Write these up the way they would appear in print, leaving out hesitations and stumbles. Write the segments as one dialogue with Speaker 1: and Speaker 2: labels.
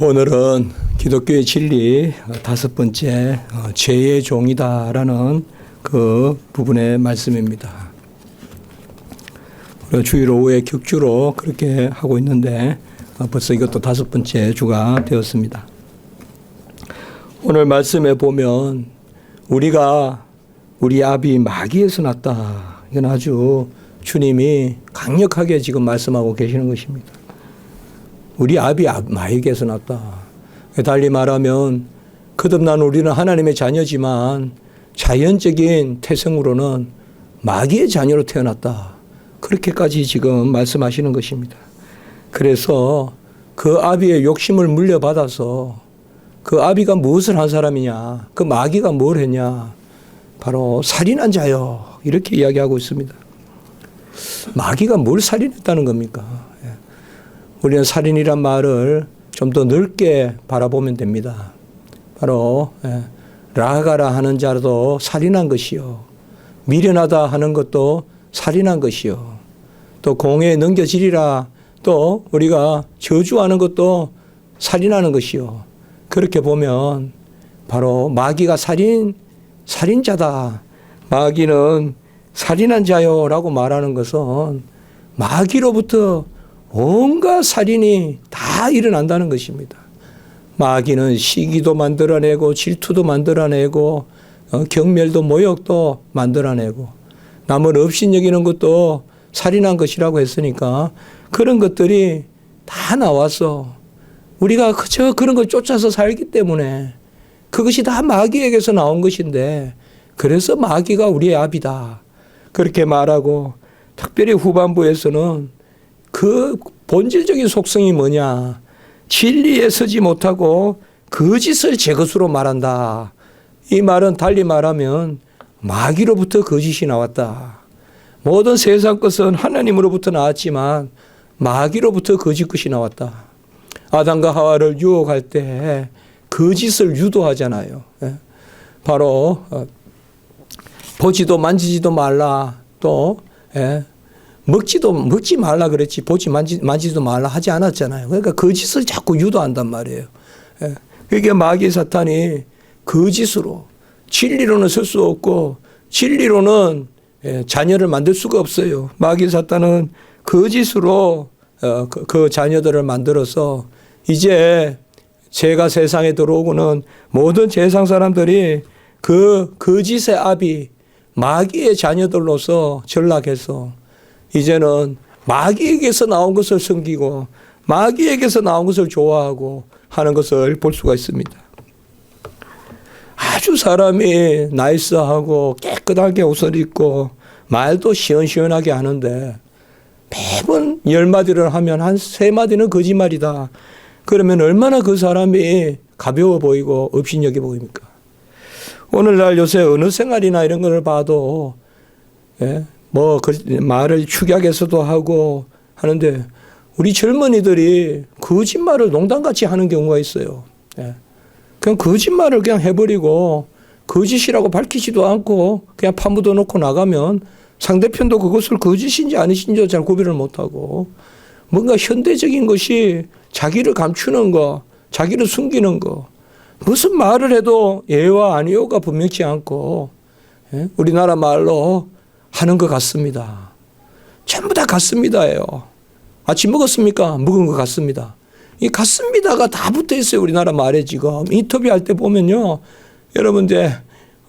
Speaker 1: 오늘은 기독교의 진리 다섯 번째 죄의 종이다라는 그 부분의 말씀입니다. 우리가 주일 오후에 격주로 그렇게 하고 있는데 벌써 이것도 다섯 번째 주가 되었습니다. 오늘 말씀에 보면 우리가 우리 아비 마귀에서 났다. 이건 아주 주님이 강력하게 지금 말씀하고 계시는 것입니다. 우리 아비 마귀에서 났다. 달리 말하면 거듭난 우리는 하나님의 자녀지만 자연적인 태생으로는 마귀의 자녀로 태어났다. 그렇게까지 지금 말씀하시는 것입니다. 그래서 그 아비의 욕심을 물려받아서 그 아비가 무엇을 한 사람이냐, 그 마귀가 뭘 했냐, 바로 살인한 자요. 이렇게 이야기하고 있습니다. 마귀가 뭘 살인했다는 겁니까? 우리는 살인이란 말을 좀 더 넓게 바라보면 됩니다. 바로 라가라 하는 자도 살인한 것이요, 미련하다 하는 것도 살인한 것이요, 또 공에 넘겨지리라 또 우리가 저주하는 것도 살인하는 것이요. 그렇게 보면 바로 마귀가 살인자다. 마귀는 살인한 자요라고 말하는 것은 마귀로부터 온갖 살인이 다 일어난다는 것입니다. 마귀는 시기도 만들어내고 질투도 만들어내고 경멸도 모욕도 만들어내고 남을 업신여기는 것도 살인한 것이라고 했으니까 그런 것들이 다 나와서 우리가 그저 그런 걸 쫓아서 살기 때문에 그것이 다 마귀에게서 나온 것인데 그래서 마귀가 우리의 아비다. 그렇게 말하고 특별히 후반부에서는 그 본질적인 속성이 뭐냐? 진리에 서지 못하고 거짓을 제 것으로 말한다. 이 말은 달리 말하면 마귀로부터 거짓이 나왔다. 모든 세상 것은 하나님으로부터 나왔지만 마귀로부터 거짓 것이 나왔다. 아담과 하와를 유혹할 때 거짓을 유도하잖아요. 바로 보지도 만지지도 말라, 또 먹지 말라 그랬지 보지 만지지도 말라 하지 않았잖아요. 그러니까 거짓을 자꾸 유도한단 말이에요. 그게 마귀 사탄이 거짓으로, 진리로는 설 수 없고 진리로는 자녀를 만들 수가 없어요. 마귀 사탄은 거짓으로 그 자녀들을 만들어서 이제 죄가 세상에 들어오고는 모든 세상 사람들이 그 거짓의 아비 마귀의 자녀들로서 전락해서 이제는 마귀에게서 나온 것을 섬기고 마귀에게서 나온 것을 좋아하고 하는 것을 볼 수가 있습니다. 아주 사람이 나이스하고 깨끗하게 옷을 입고 말도 시원시원하게 하는데 매번 10마디를 하면 한 3마디는 거짓말이다. 그러면 얼마나 그 사람이 가벼워 보이고 업신여겨 보입니까? 오늘날 요새 어느 생활이나 이런 걸 봐도 말을 축약해서도 하고 하는데 우리 젊은이들이 거짓말을 농담같이 하는 경우가 있어요. 그냥 거짓말을 그냥 해버리고 거짓이라고 밝히지도 않고 그냥 파묻어 놓고 나가면 상대편도 그것을 거짓인지 아니신지 잘 구별을 못하고 뭔가 현대적인 것이 자기를 감추는 거, 자기를 숨기는 거, 무슨 말을 해도 예와 아니요가 분명치 않고 우리나라 말로 하는 것 같습니다. 전부 다 같습니다예요. 아침 먹었습니까? 먹은 것 같습니다. 이 같습니다가 다 붙어 있어요. 우리나라 말에 지금 인터뷰할 때 보면요, 여러분들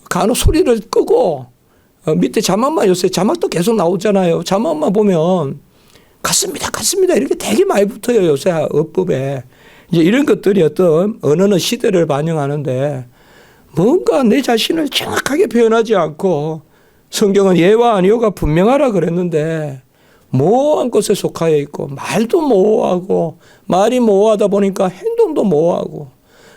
Speaker 1: 간혹 소리를 끄고 밑에 자막만, 요새 자막도 계속 나오잖아요. 자막만 보면 같습니다 이렇게 되게 많이 붙어요. 요새 어법에. 이제 이런 것들이 어떤 언어는 시대를 반영하는데 뭔가 내 자신을 정확하게 표현하지 않고 성경은 예와 아니요가 분명하라 그랬는데 모호한 것에 속하여 있고 말도 모호하고 말이 모호하다 보니까 행동도 모호하고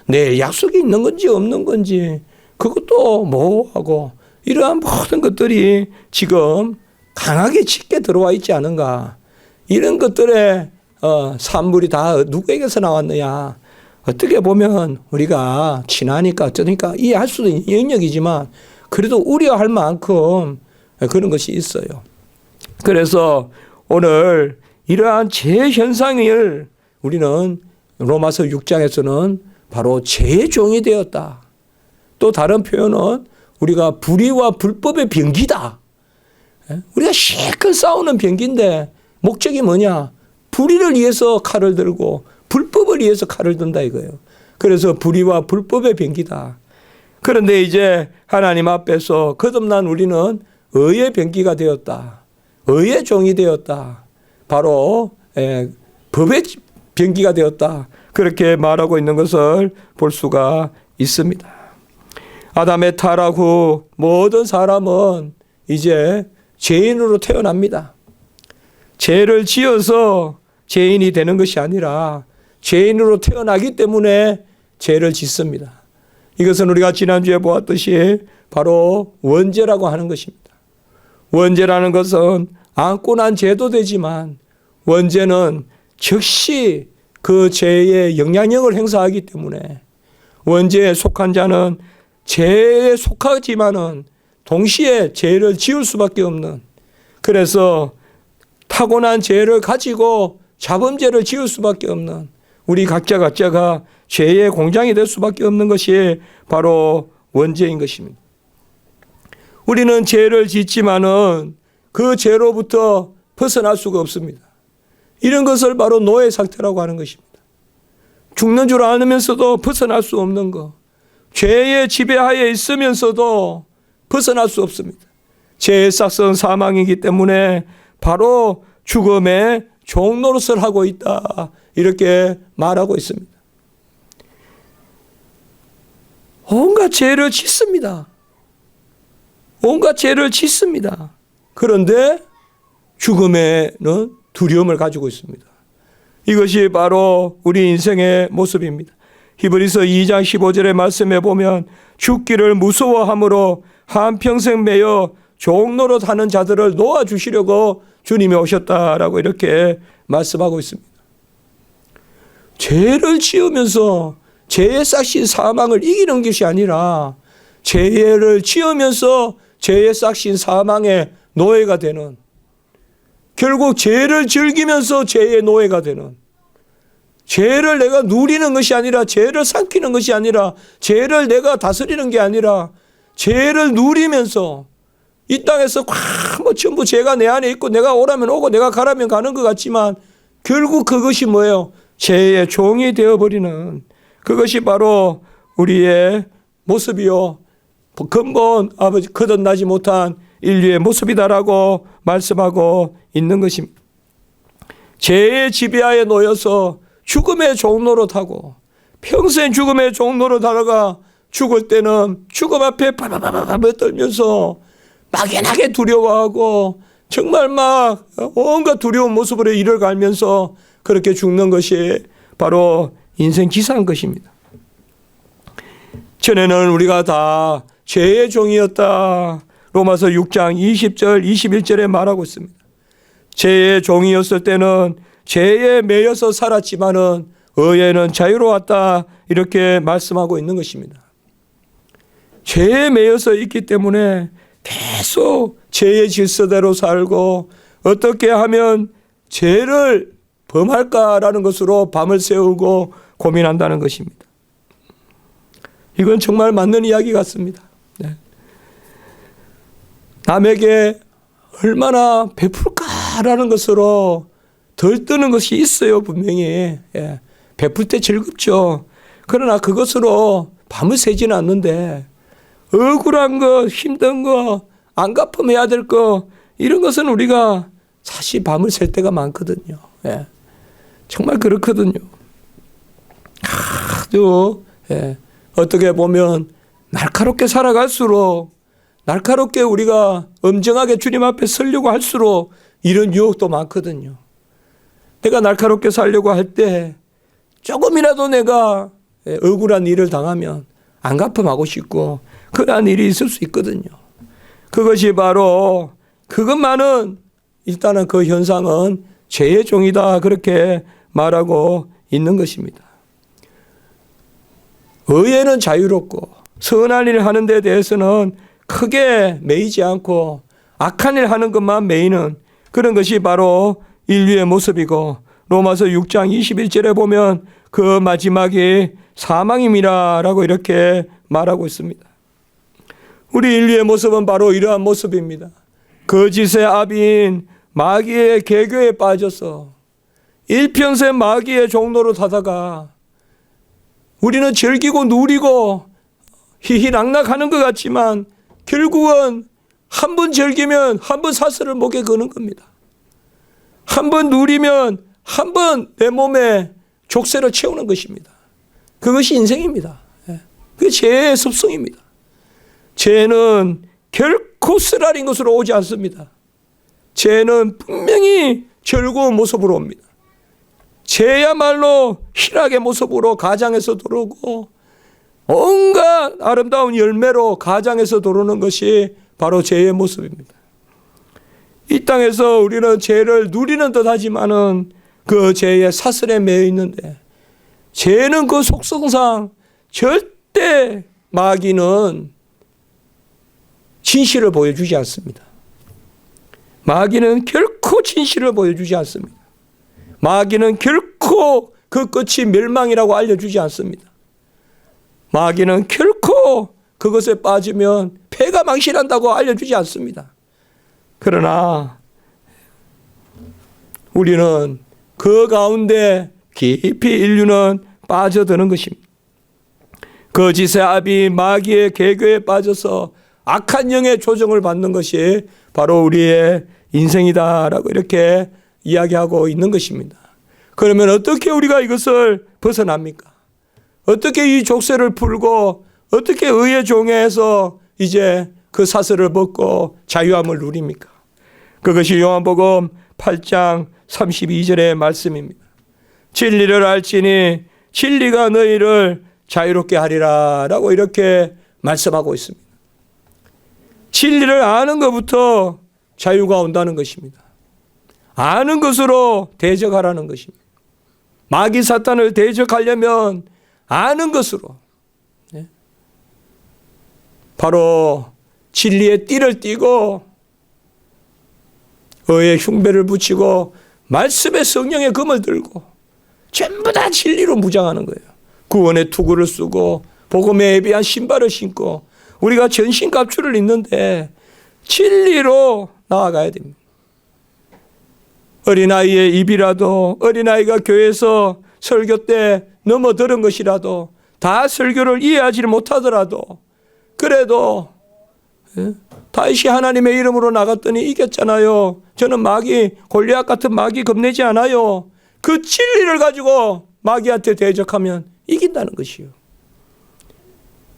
Speaker 1: 내일 약속이 있는 건지 없는 건지 그것도 모호하고 이러한 모든 것들이 지금 강하게 짙게 들어와 있지 않은가. 이런 것들의 산물이 다 누구에게서 나왔느냐. 어떻게 보면 우리가 친하니까 어쩌니까 이해할 수도 있는 영역이지만 그래도 우려할 만큼 그런 것이 있어요. 그래서 오늘 이러한 재현상을 우리는 로마서 6장에서는 바로 죄의 종이 되었다. 또 다른 표현은 우리가 불의와 불법의 병기다. 우리가 실컷 싸우는 병기인데 목적이 뭐냐? 불의를 위해서 칼을 들고 불법을 위해서 칼을 든다 이거예요. 그래서 불의와 불법의 병기다. 그런데 이제 하나님 앞에서 거듭난 우리는 의의 병기가 되었다. 의의 종이 되었다. 바로 법의 병기가 되었다. 그렇게 말하고 있는 것을 볼 수가 있습니다. 아담의 타락 후 모든 사람은 이제 죄인으로 태어납니다. 죄를 지어서 죄인이 되는 것이 아니라 죄인으로 태어나기 때문에 죄를 짓습니다. 이것은 우리가 지난주에 보았듯이 바로 원죄라고 하는 것입니다. 원죄라는 것은 안고 난 죄도 되지만 원죄는 즉시 그 죄의 영향력을 행사하기 때문에 원죄에 속한 자는 죄에 속하지만은 동시에 죄를 지을 수밖에 없는, 그래서 타고난 죄를 가지고 자범죄를 지을 수밖에 없는 우리 각자가 죄의 공장이 될 수밖에 없는 것이 바로 원죄인 것입니다. 우리는 죄를 짓지만은 그 죄로부터 벗어날 수가 없습니다. 이런 것을 바로 노예 상태라고 하는 것입니다. 죽는 줄 알면서도 벗어날 수 없는 것. 죄의 지배하에 있으면서도 벗어날 수 없습니다. 죄의 싹은 사망이기 때문에 바로 죽음의 종노릇을 하고 있다. 이렇게 말하고 있습니다. 온갖 죄를 짓습니다. 온갖 죄를 짓습니다. 그런데 죽음에는 두려움을 가지고 있습니다. 이것이 바로 우리 인생의 모습입니다. 히브리서 2장 15절의 말씀에 보면 죽기를 무서워함으로 한평생 매여 종노릇하는 자들을 놓아주시려고 주님이 오셨다라고 이렇게 말씀하고 있습니다. 죄를 지으면서 죄의 싹신 사망을 이기는 것이 아니라 죄를 지으면서 죄의 싹신 사망의 노예가 되는, 결국 죄를 즐기면서 죄의 노예가 되는, 죄를 내가 누리는 것이 아니라, 죄를 삼키는 것이 아니라, 죄를 내가 다스리는 게 아니라 죄를 누리면서 이 땅에서 뭐 전부 죄가 내 안에 있고 내가 오라면 오고 내가 가라면 가는 것 같지만 결국 그것이 뭐예요? 죄의 종이 되어버리는, 그것이 바로 우리의 모습이요, 근본 아버지 거듭나지 못한 인류의 모습이다라고 말씀하고 있는 것입니다. 죄의 지배하에 놓여서 죽음의 종노릇하고 평생 죽음의 종노릇하다가 죽을 때는 죽음 앞에 바바바바 떨면서 막연하게 두려워하고 정말 막 온갖 두려운 모습으로 이를 갈면서 그렇게 죽는 것이 바로 인생 기사인 것입니다. 전에는 우리가 다 죄의 종이었다. 로마서 6장 20절 21절에 말하고 있습니다. 죄의 종이었을 때는 죄에 매여서 살았지만은 의에는 자유로웠다. 이렇게 말씀하고 있는 것입니다. 죄에 매여서 있기 때문에 계속 죄의 질서대로 살고 어떻게 하면 죄를 범할까라는 것으로 밤을 새우고 고민한다는 것입니다. 이건 정말 맞는 이야기 같습니다. 네. 남에게 얼마나 베풀까라는 것으로 들뜨는 것이 있어요, 분명히. 예. 베풀 때 즐겁죠. 그러나 그것으로 밤을 새지는 않는데 억울한 것, 힘든 것, 안 갚으면 해야 될 것, 이런 것은 우리가 사실 밤을 샐 때가 많거든요. 예. 정말 그렇거든요. 아주 어떻게 보면 날카롭게 살아갈수록, 날카롭게 우리가 엄정하게 주님 앞에 서려고 할수록 이런 유혹도 많거든요. 내가 날카롭게 살려고 할 때 조금이라도 내가 억울한 일을 당하면 안 갚음하고 싶고 그러한 일이 있을 수 있거든요. 그것이 바로, 그것만은 일단은 그 현상은 죄의 종이다, 그렇게 말하고 있는 것입니다. 의에는 자유롭고 선한 일을 하는 데 대해서는 크게 매이지 않고 악한 일 하는 것만 매이는 그런 것이 바로 인류의 모습이고, 로마서 6장 21절에 보면 그 마지막이 사망임이라고 이렇게 말하고 있습니다. 우리 인류의 모습은 바로 이러한 모습입니다. 거짓의 아비인 마귀의 계교에 빠져서 일평생 마귀의 종로로 타다가 우리는 즐기고 누리고 희희낙낙하는 것 같지만 결국은 한 번 즐기면 한 번 사슬을 목에 거는 겁니다. 한 번 누리면 한 번 내 몸에 족쇄를 채우는 것입니다. 그것이 인생입니다. 그게 죄의 습성입니다. 죄는 결코 쓰라린 것으로 오지 않습니다. 죄는 분명히 즐거운 모습으로 옵니다. 죄야말로 희락의 모습으로 가장에서 들어오고 온갖 아름다운 열매로 가장에서 들어오는 것이 바로 죄의 모습입니다. 이 땅에서 우리는 죄를 누리는 듯 하지만은 그 죄의 사슬에 매여 있는데 죄는 그 속성상 절대 마귀는 진실을 보여주지 않습니다. 마귀는 결코 진실을 보여주지 않습니다. 마귀는 결코 그 끝이 멸망이라고 알려주지 않습니다. 마귀는 결코 그것에 빠지면 폐가 망신한다고 알려주지 않습니다. 그러나 우리는 그 가운데 깊이 인류는 빠져드는 것입니다. 거짓의 아비 마귀의 계교에 빠져서 악한 영의 조정을 받는 것이 바로 우리의 인생이다라고 이렇게 이야기하고 있는 것입니다. 그러면 어떻게 우리가 이것을 벗어납니까? 어떻게 이 족쇄를 풀고 어떻게 의의 종에서 이제 그 사슬을 벗고 자유함을 누립니까? 그것이 요한복음 8장 32절의 말씀입니다. 진리를 알지니 진리가 너희를 자유롭게 하리라 라고 이렇게 말씀하고 있습니다. 진리를 아는 것부터 자유가 온다는 것입니다. 아는 것으로 대적하라는 것입니다. 마귀 사탄을 대적하려면 아는 것으로 바로 진리의 띠를 띠고 의의 흉배를 붙이고 말씀의 성령의 검을 들고 전부 다 진리로 무장하는 거예요. 구원의 투구를 쓰고 복음에 예비한 신발을 신고 우리가 전신갑주를 입는데 진리로 나아가야 됩니다. 어린아이의 입이라도 어린아이가 교회에서 설교 때 넘어들은 것이라도 다 설교를 이해하지 못하더라도 그래도 다윗이 하나님의 이름으로 나갔더니 이겼잖아요. 저는 마귀 골리앗 같은 마귀 겁내지 않아요. 그 진리를 가지고 마귀한테 대적하면 이긴다는 것이요.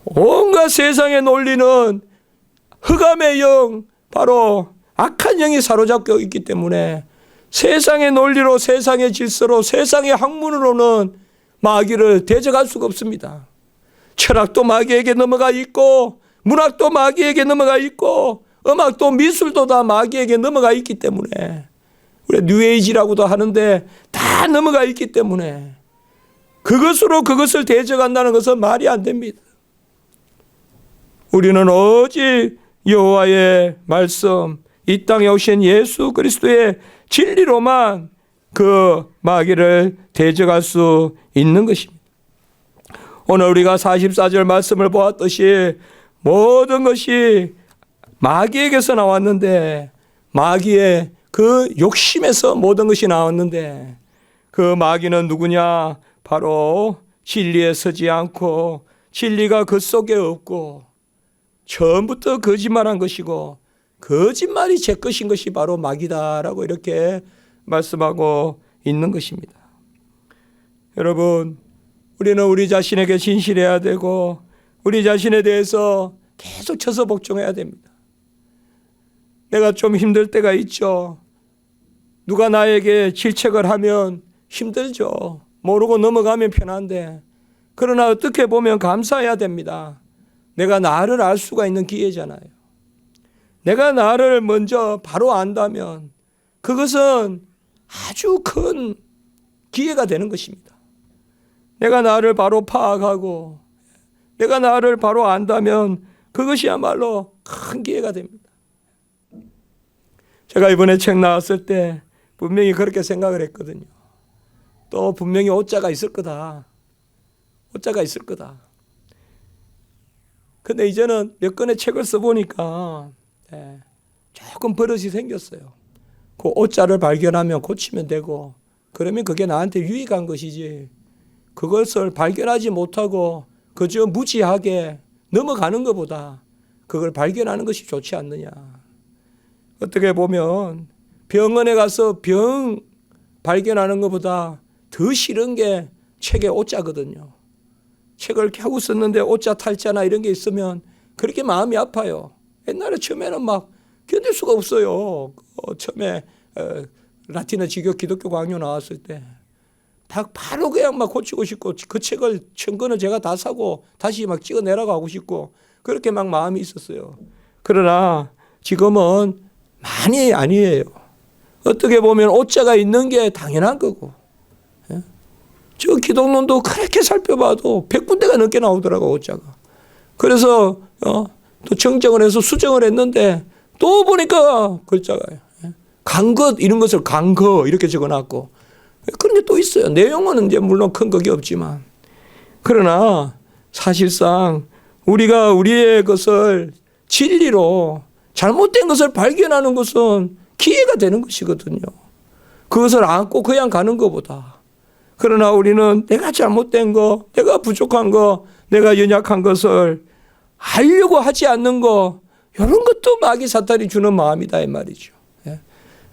Speaker 1: 온갖 세상의 논리는 흑암의 영, 바로 악한 영이 사로잡고 있기 때문에 세상의 논리로 세상의 질서로 세상의 학문으로는 마귀를 대적할 수가 없습니다. 철학도 마귀에게 넘어가 있고 문학도 마귀에게 넘어가 있고 음악도 미술도 다 마귀에게 넘어가 있기 때문에 우리 뉴에이지라고도 하는데 다 넘어가 있기 때문에 그것으로 그것을 대적한다는 것은 말이 안 됩니다. 우리는 오직 여호와의 말씀, 이 땅에 오신 예수 그리스도의 진리로만 그 마귀를 대적할 수 있는 것입니다. 오늘 우리가 44절 말씀을 보았듯이 모든 것이 마귀에게서 나왔는데 마귀의 그 욕심에서 모든 것이 나왔는데 그 마귀는 누구냐? 바로 진리에 서지 않고 진리가 그 속에 없고 처음부터 거짓말한 것이고 거짓말이 제 것인 것이 바로 마귀다라고 이렇게 말씀하고 있는 것입니다. 여러분, 우리는 우리 자신에게 진실해야 되고 우리 자신에 대해서 계속 쳐서 복종해야 됩니다. 내가 좀 힘들 때가 있죠. 누가 나에게 질책을 하면 힘들죠. 모르고 넘어가면 편한데 그러나 어떻게 보면 감사해야 됩니다. 내가 나를 알 수가 있는 기회잖아요. 내가 나를 먼저 바로 안다면 그것은 아주 큰 기회가 되는 것입니다. 내가 나를 바로 파악하고 내가 나를 바로 안다면 그것이야말로 큰 기회가 됩니다. 제가 이번에 책 나왔을 때 분명히 그렇게 생각을 했거든요. 또 분명히 오자가 있을 거다. 오자가 있을 거다. 근데 이제는 몇 권의 책을 써보니까 조금 버릇이 생겼어요. 그 오자를 발견하면 고치면 되고, 그러면 그게 나한테 유익한 것이지, 그것을 발견하지 못하고 그저 무지하게 넘어가는 것보다 그걸 발견하는 것이 좋지 않느냐. 어떻게 보면 병원에 가서 병 발견하는 것보다 더 싫은 게 책의 오자거든요. 책을 이렇게 하고 썼는데 오자 탈자나 이런 게 있으면 그렇게 마음이 아파요. 옛날에 처음에는 막 견딜 수가 없어요. 처음에 라틴어 지교 기독교 강요 나왔을 때 바로 그냥 막 고치고 싶고, 그 책을 1000권을 제가 다 사고 다시 막 찍어내라고 하고 싶고, 그렇게 막 마음이 있었어요. 그러나 지금은 많이 아니에요. 어떻게 보면 오자가 있는 게 당연한 거고, 저 기독론도 그렇게 살펴봐도 100군데가 넘게 나오더라고, 오자가. 그래서 또 정정을 해서 수정을 했는데 또 보니까 글자가 간 것, 이런 것을 간 거 이렇게 적어놨고, 그런 게 또 있어요. 내용은 이제 물론 큰 그게 없지만. 그러나 사실상 우리가 우리의 것을 진리로 잘못된 것을 발견하는 것은 기회가 되는 것이거든요. 그것을 안고 그냥 가는 것보다. 그러나 우리는 내가 잘못된 거, 내가 부족한 거, 내가 연약한 것을 알려고 하지 않는 거, 이런 것도 마귀 사탄이 주는 마음이다 이 말이죠.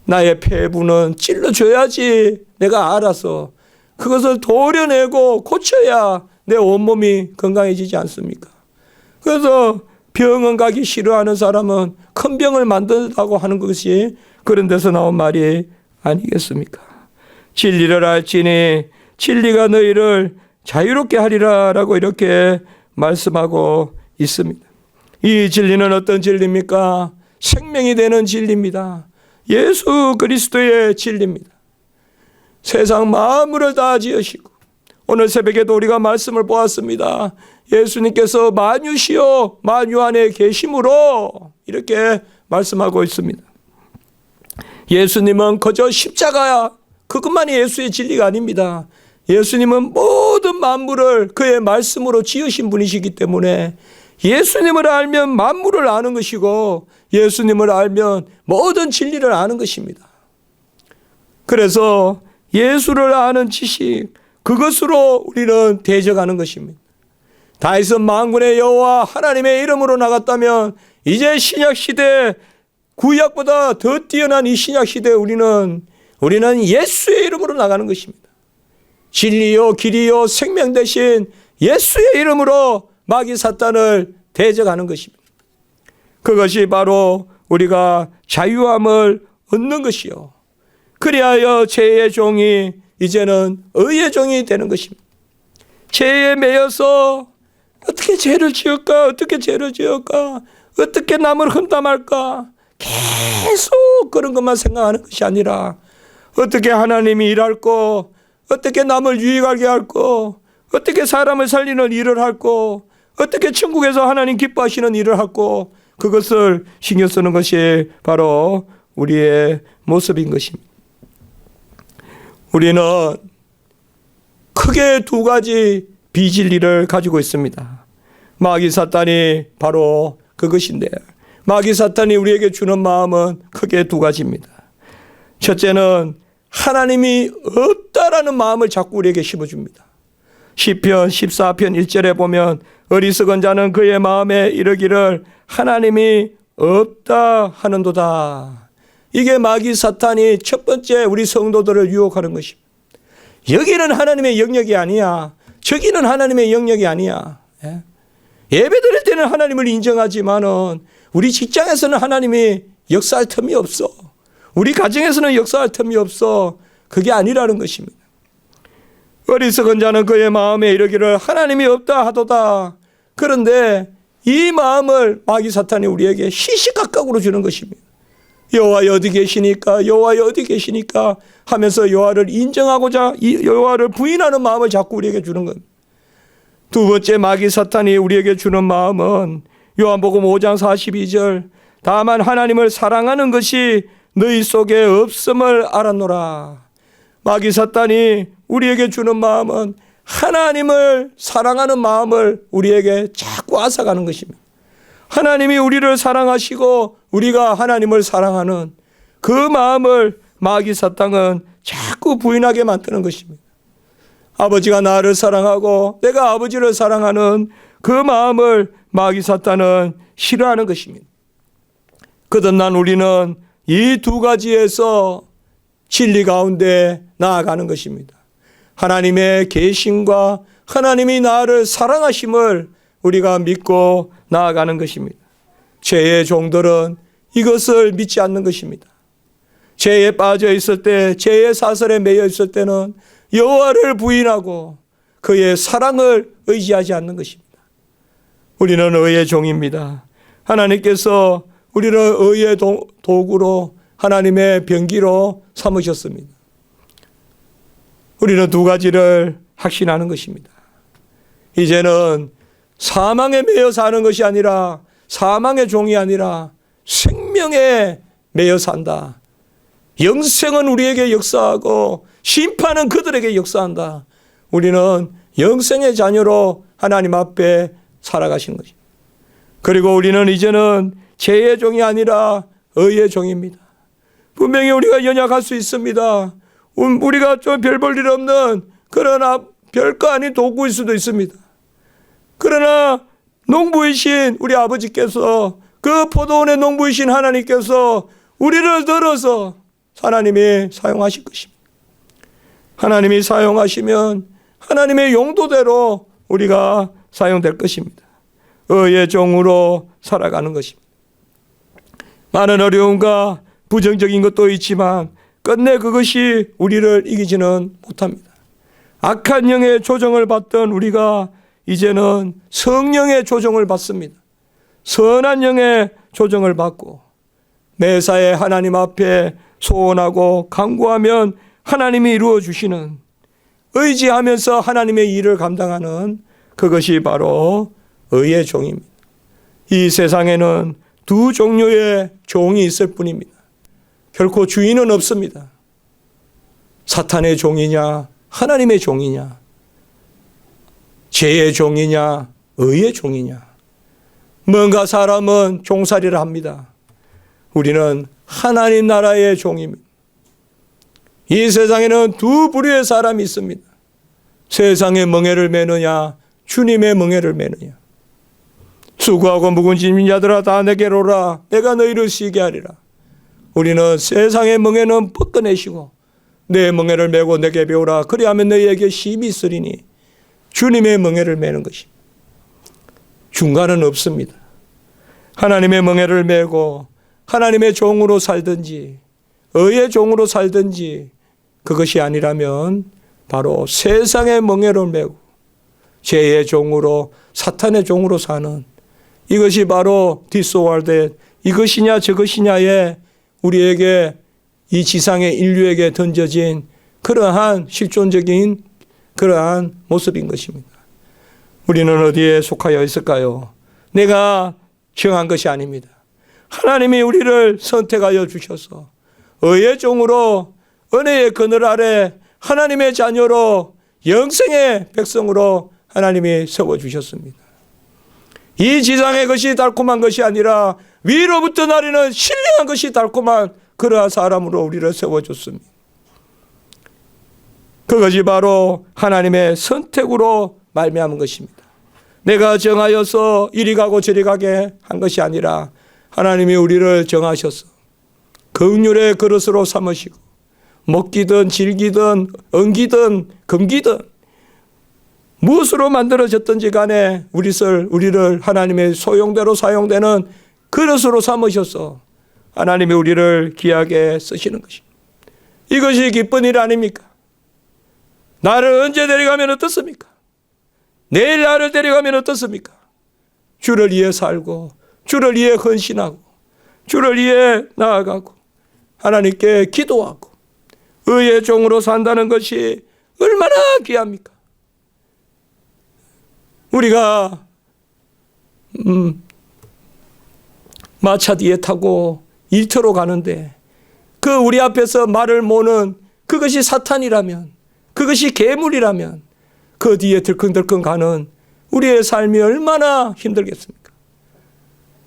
Speaker 1: 나의 폐부는 찔러줘야지 내가 알아서 그것을 도려내고 고쳐야 내 온몸이 건강해지지 않습니까? 그래서 병원 가기 싫어하는 사람은 큰 병을 만든다고 하는 것이 그런 데서 나온 말이 아니겠습니까? 진리를 알지니 진리가 너희를 자유롭게 하리라 라고 이렇게 말씀하고 있습니다. 이 진리는 어떤 진리입니까? 생명이 되는 진리입니다. 예수 그리스도의 진리입니다. 세상 만물을 다 지으시고, 오늘 새벽에도 우리가 말씀을 보았습니다. 예수님께서 만유시요 만유 안에 계심으로 이렇게 말씀하고 있습니다. 예수님은 그저 십자가야, 그것만이 예수의 진리가 아닙니다. 예수님은 모든 만물을 그의 말씀으로 지으신 분이시기 때문에 예수님을 알면 만물을 아는 것이고, 예수님을 알면 모든 진리를 아는 것입니다. 그래서 예수를 아는 지식, 그것으로 우리는 대적하는 것입니다. 다윗은 만군의 여호와 하나님의 이름으로 나갔다면, 이제 신약시대, 구약보다 더 뛰어난 이 신약시대에 우리는 예수의 이름으로 나가는 것입니다. 진리요 길이요 생명 대신 예수의 이름으로 마귀 사탄을 대적하는 것입니다. 그것이 바로 우리가 자유함을 얻는 것이요, 그리하여 죄의 종이 이제는 의의 종이 되는 것입니다. 죄에 매여서 어떻게 죄를 지을까, 어떻게 죄를 지을까, 어떻게 남을 험담할까, 계속 그런 것만 생각하는 것이 아니라 어떻게 하나님이 일할고, 어떻게 남을 유익하게 할고, 어떻게 사람을 살리는 일을 할고, 어떻게 천국에서 하나님 기뻐하시는 일을 하고, 그것을 신경 쓰는 것이 바로 우리의 모습인 것입니다. 우리는 크게 두 가지 비진리를 가지고 있습니다. 마귀 사탄이 바로 그것인데, 마귀 사탄이 우리에게 주는 마음은 크게 두 가지입니다. 첫째는 하나님이 없다라는 마음을 자꾸 우리에게 심어줍니다. 시편 14편 1절에 보면 어리석은 자는 그의 마음에 이르기를 하나님이 없다 하는도다. 이게 마귀 사탄이 첫 번째 우리 성도들을 유혹하는 것입니다. 여기는 하나님의 영역이 아니야, 저기는 하나님의 영역이 아니야. 예배 드릴 때는 하나님을 인정하지만은 우리 직장에서는 하나님이 역사할 틈이 없어. 우리 가정에서는 역사할 틈이 없어. 그게 아니라는 것입니다. 어리석은 자는 그의 마음에 이르기를 하나님이 없다 하도다. 그런데 이 마음을 마귀 사탄이 우리에게 시시각각으로 주는 것입니다. 여호와여 어디 계시니까, 여호와여 어디 계시니까 하면서 여호와를 인정하고자 여호와를 부인하는 마음을 자꾸 우리에게 주는 겁니다. 두 번째 마귀 사탄이 우리에게 주는 마음은 요한복음 5장 42절 다만 하나님을 사랑하는 것이 너희 속에 없음을 알았노라. 마귀 사탄이 우리에게 주는 마음은 하나님을 사랑하는 마음을 우리에게 자꾸 앗아가는 것입니다. 하나님이 우리를 사랑하시고 우리가 하나님을 사랑하는 그 마음을 마귀 사탄은 자꾸 부인하게 만드는 것입니다. 아버지가 나를 사랑하고 내가 아버지를 사랑하는 그 마음을 마귀 사탄은 싫어하는 것입니다. 거듭난 우리는 이 두 가지에서 진리 가운데 나아가는 것입니다. 하나님의 계심과 하나님이 나를 사랑하심을 우리가 믿고 나아가는 것입니다. 죄의 종들은 이것을 믿지 않는 것입니다. 죄에 빠져 있을 때, 죄의 사슬에 매여 있을 때는 여호와를 부인하고 그의 사랑을 의지하지 않는 것입니다. 우리는 의의 종입니다. 하나님께서 우리를 의의 도구로 하나님의 병기로 삼으셨습니다. 우리는 두 가지를 확신하는 것입니다. 이제는 사망에 매여 사는 것이 아니라, 사망의 종이 아니라 생명에 매여 산다. 영생은 우리에게 역사하고 심판은 그들에게 역사한다. 우리는 영생의 자녀로 하나님 앞에 살아가신 것입니다. 그리고 우리는 이제는 죄의 종이 아니라 의의 종입니다. 분명히 우리가 연약할 수 있습니다. 우리가 좀 별 볼 일 없는 그러나 별거 아닌 도구일 수도 있습니다. 그러나 농부이신 우리 아버지께서, 그 포도원의 농부이신 하나님께서 우리를 들어서 하나님이 사용하실 것입니다. 하나님이 사용하시면 하나님의 용도대로 우리가 사용될 것입니다. 의의 종으로 살아가는 것입니다. 많은 어려움과 부정적인 것도 있지만 끝내 그것이 우리를 이기지는 못합니다. 악한 영의 조정을 받던 우리가 이제는 성령의 조정을 받습니다. 선한 영의 조정을 받고 매사에 하나님 앞에 소원하고 간구하면 하나님이 이루어 주시는, 의지하면서 하나님의 일을 감당하는 그것이 바로 의의 종입니다. 이 세상에는 두 종류의 종이 있을 뿐입니다. 결코 주인은 없습니다. 사탄의 종이냐, 하나님의 종이냐, 죄의 종이냐, 의의 종이냐. 뭔가 사람은 종살이를 합니다. 우리는 하나님 나라의 종입니다. 이 세상에는 두 부류의 사람이 있습니다. 세상의 멍에를 매느냐, 주님의 멍에를 매느냐. 수고하고 무거운 짐진 자들아 다 내게로 오라, 내가 너희를 쉬게 하리라. 우리는 세상의 멍에는 뻗어내시고 내 멍에를 메고 내게 배우라, 그리하면 너희에게 쉼이 있으리니. 주님의 멍에를 매는 것입니다. 중간은 없습니다. 하나님의 멍에를 메고 하나님의 종으로 살든지 의의 종으로 살든지, 그것이 아니라면 바로 세상의 멍에를 메고 죄의 종으로, 사탄의 종으로 사는, 이것이 바로 디스월드, 이것이냐 저것이냐에 우리에게, 이 지상의 인류에게 던져진 그러한 실존적인 그러한 모습인 것입니다. 우리는 어디에 속하여 있을까요? 내가 정한 것이 아닙니다. 하나님이 우리를 선택하여 주셔서 의의 종으로 은혜의 그늘 아래 하나님의 자녀로 영생의 백성으로 하나님이 세워주셨습니다. 이 지상의 것이 달콤한 것이 아니라 위로부터 나리는 신령한 것이 달콤한 그러한 사람으로 우리를 세워줬습니다. 그것이 바로 하나님의 선택으로 말미암은 것입니다. 내가 정하여서 이리 가고 저리 가게 한 것이 아니라 하나님이 우리를 정하셔서 긍휼의 그릇으로 삼으시고 먹기든 질기든 엉기든 금기든 무엇으로 만들어졌든지 간에 우리를 하나님의 소용대로 사용되는 그릇으로 삼으셔서 하나님이 우리를 귀하게 쓰시는 것입니다. 이것이 기쁜 일 아닙니까? 나를 언제 데려가면 어떻습니까? 내일 나를 데려가면 어떻습니까? 주를 위해 살고 주를 위해 헌신하고 주를 위해 나아가고 하나님께 기도하고 의의 종으로 산다는 것이 얼마나 귀합니까? 우리가 마차 뒤에 타고 일터로 가는데 그 우리 앞에서 말을 모는 그것이 사탄이라면, 그것이 괴물이라면 그 뒤에 들컹들컹 가는 우리의 삶이 얼마나 힘들겠습니까?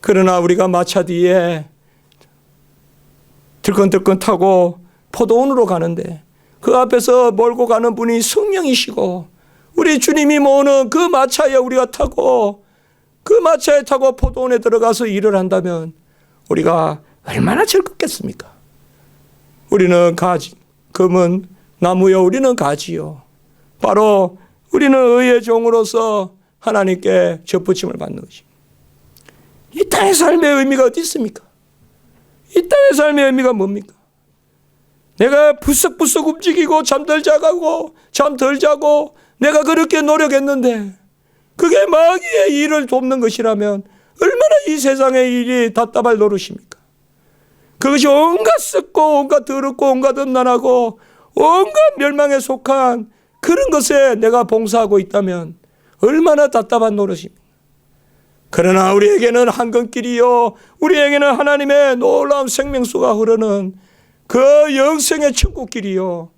Speaker 1: 그러나 우리가 마차 뒤에 들컹들컹 타고 포도원으로 가는데 그 앞에서 몰고 가는 분이 성령이시고 우리 주님이 모으는 그 마차에 우리가 타고 그 마차에 타고 포도원에 들어가서 일을 한다면 우리가 얼마나 즐겁겠습니까? 우리는 가지, 금은 나무요, 우리는 가지요. 바로 우리는 의의 종으로서 하나님께 접붙임을 받는 것입니다. 이 땅의 삶의 의미가 어디 있습니까? 이 땅의 삶의 의미가 뭡니까? 내가 부석부석 움직이고 잠들 자고 잠 덜 자고 내가 그렇게 노력했는데 그게 마귀의 일을 돕는 것이라면 얼마나 이 세상의 일이 답답할 노릇입니까? 그것이 온갖 썩고 온갖 더럽고 온갖 음란하고 온갖 멸망에 속한 그런 것에 내가 봉사하고 있다면 얼마나 답답한 노릇입니까? 그러나 우리에게는 한강길이요, 우리에게는 하나님의 놀라운 생명수가 흐르는 그 영생의 천국길이요,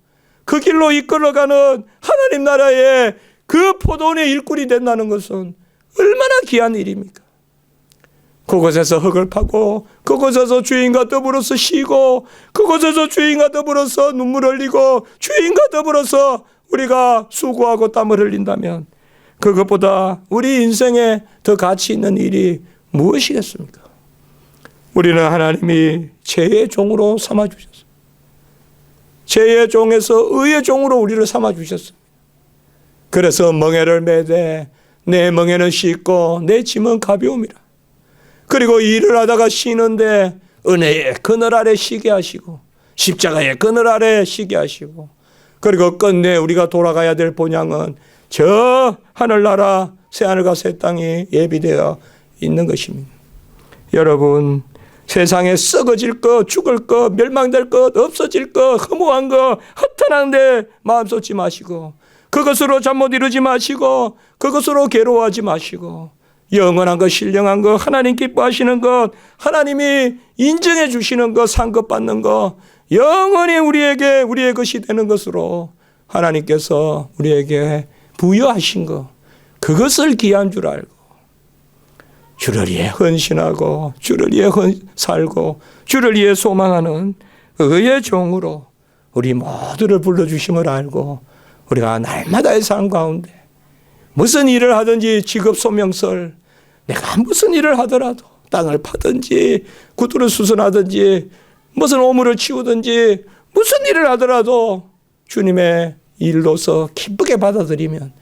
Speaker 1: 그 길로 이끌어가는 하나님 나라의 그 포도원의 일꾼이 된다는 것은 얼마나 귀한 일입니까? 그곳에서 흙을 파고 그곳에서 주인과 더불어서 쉬고 그곳에서 주인과 더불어서 눈물 흘리고 주인과 더불어서 우리가 수고하고 땀을 흘린다면 그것보다 우리 인생에 더 가치 있는 일이 무엇이겠습니까? 우리는 하나님이 죄의 종으로 삼아주셨습니다. 죄의 종에서 의의 종으로 우리를 삼아주셨습니다. 그래서 멍에를 매되 내 멍에는 쉽고 내 짐은 가벼움이라. 그리고 일을 하다가 쉬는데 은혜의 그늘 아래 쉬게 하시고 십자가의 그늘 아래 쉬게 하시고 그리고 끝내 우리가 돌아가야 될 본향은 저 하늘나라 새하늘과 새 땅이 예비되어 있는 것입니다. 여러분, 세상에 썩어질 것, 죽을 것, 멸망될 것, 없어질 것, 허무한 것, 허탄한 데 마음 쏟지 마시고 그것으로 잠 못 이루지 마시고 그것으로 괴로워하지 마시고 영원한 것, 신령한 것, 하나님 기뻐하시는 것, 하나님이 인정해 주시는 것, 상급 받는 것, 영원히 우리에게 우리의 것이 되는 것으로 하나님께서 우리에게 부여하신 것, 그것을 귀한 줄 알고 주를 위해 헌신하고 주를 위해 살고 주를 위해 소망하는 의의 종으로 우리 모두를 불러주심을 알고 우리가 날마다의 삶 가운데 무슨 일을 하든지 직업 소명설, 내가 무슨 일을 하더라도 땅을 파든지 구두를 수선하든지 무슨 오물을 치우든지 무슨 일을 하더라도 주님의 일로서 기쁘게 받아들이면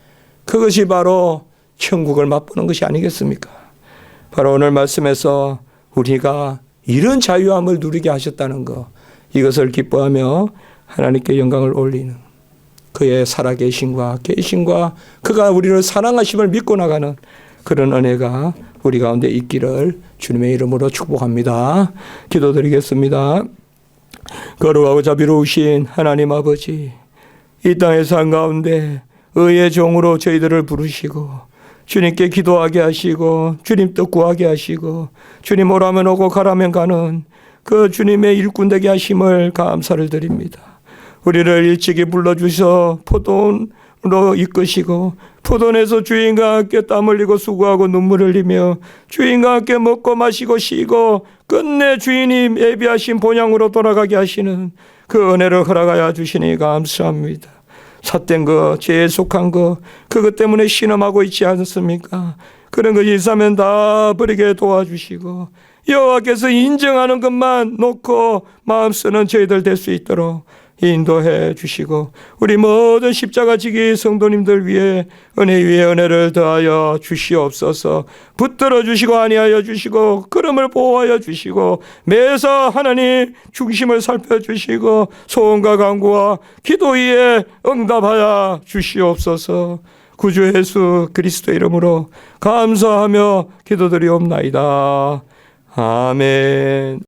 Speaker 1: 그것이 바로 천국을 맛보는 것이 아니겠습니까? 바로 오늘 말씀에서 우리가 이런 자유함을 누리게 하셨다는 것, 이것을 기뻐하며 하나님께 영광을 올리는 그의 살아계심과 계심과 그가 우리를 사랑하심을 믿고 나가는 그런 은혜가 우리 가운데 있기를 주님의 이름으로 축복합니다. 기도드리겠습니다. 거룩하고 자비로우신 하나님 아버지, 이 땅의 삶 가운데 의의 종으로 저희들을 부르시고 주님께 기도하게 하시고 주님 뜻 구하게 하시고 주님 오라면 오고 가라면 가는 그 주님의 일꾼 되게 하심을 감사를 드립니다. 우리를 일찍이 불러주셔 포도원으로 이끄시고 포도원에서 주인과 함께 땀 흘리고 수고하고 눈물 흘리며 주인과 함께 먹고 마시고 쉬고 끝내 주인이 예비하신 본향으로 돌아가게 하시는 그 은혜를 허락하여 주시니 감사합니다. 삿된 것, 죄에 속한 것, 그것 때문에 신음하고 있지 않습니까? 그런 것이 있으면 다 버리게 도와주시고 여호와께서 인정하는 것만 놓고 마음 쓰는 저희들 될 수 있도록 인도해 주시고 우리 모든 십자가 지기 성도님들 위해 은혜 위에 은혜를 더하여 주시옵소서. 붙들어 주시고 안위하여 주시고 걸음을 보호하여 주시고 매사 하나님 중심을 살펴주시고 소원과 간구와 기도 위에 응답하여 주시옵소서. 구주 예수 그리스도 이름으로 감사하며 기도드리옵나이다. 아멘.